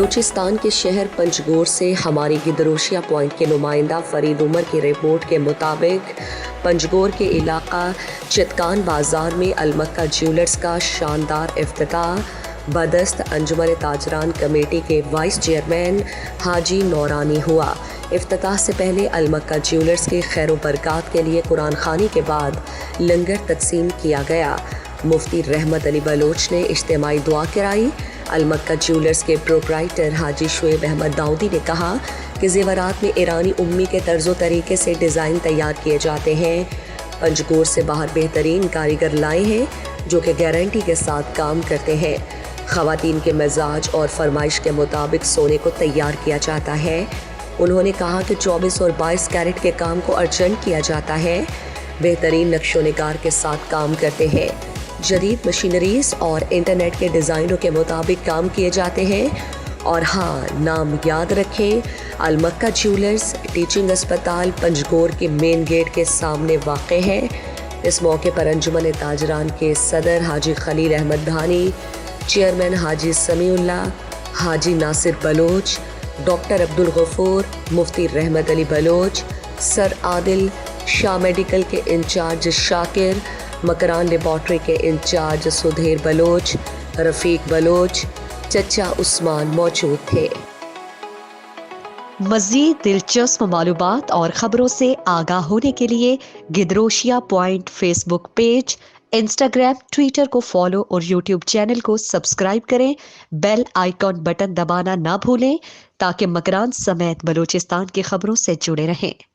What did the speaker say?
बलूचिस्तान के शहर पंजगोर से हमारी गिदरोशिया पॉइंट के नुमाइंदा फरीद उमर की रिपोर्ट के मुताबिक पंजगोर के इलाका चितकान बाजार में अलमक्का ज्वेलर्स का शानदार इफ्तिताह बदस्त अंजुमन ताजरान कमेटी के वाइस चेयरमैन हाजी नौरानी हुआ। इफ्तिताह से पहले अलमक्का ज्वेलर्स के खैर बरक़ात के लिए कुरान खानी के बाद लंगर तकसीम किया गया। मुफ्ती रहमत अली बलोच ने इज्तिमाई दुआ कराई। अलमक्का ज्वेलर्स के प्रोप्राइटर हाजी शुएब अहमद दाऊदी ने कहा कि जेवरात में ईरानी उम्मी के तर्ज़ो तरीके से डिज़ाइन तैयार किए जाते हैं। पंजगोर से बाहर बेहतरीन कारीगर लाए हैं जो कि गारंटी के साथ काम करते हैं। ख़वातीन के मिजाज और फरमाइश के मुताबिक सोने को तैयार किया जाता है। उन्होंने कहा कि 24 और 22 कैरेट के काम को अर्जेंट किया जाता है। बेहतरीन नक्शो निगार के साथ काम करते हैं। जदीद मशीनरीज और इंटरनेट के डिज़ाइनों के मुताबिक काम किए जाते हैं। और हाँ, नाम याद रखें, अलमक्का ज्वेलर्स टीचिंग अस्पताल पंजगोर के मेन गेट के सामने वाक़े है। इस मौके पर अंजुमन ताजरान के सदर Haji Khalil Ahmed Dhani, chairman Haji Samiullah, Haji Nasir Baloch, doctor Abdul Ghafoor, Mufti Rahmat Ali Baloch, sir Adil, Shah medical के इंचार्ज शाकिर, मकरान लेबॉर्ट्री के इंचार्ज सुधीर बलोच, रफ़ीक बलोच, चचा उस्मान मौजूद थे। मज़ीद दिलचस्प मालूमात और ख़बरों से आगाह होने के लिए गिदरोशिया point Facebook page, Instagram, Twitter को फॉलो और यूट्यूब चैनल को सब्सक्राइब करें। बेल आइकॉन बटन दबाना ना भूलें ताकि मकरान समेत बलूचिस्तान की खबरों से जुड़े रहें।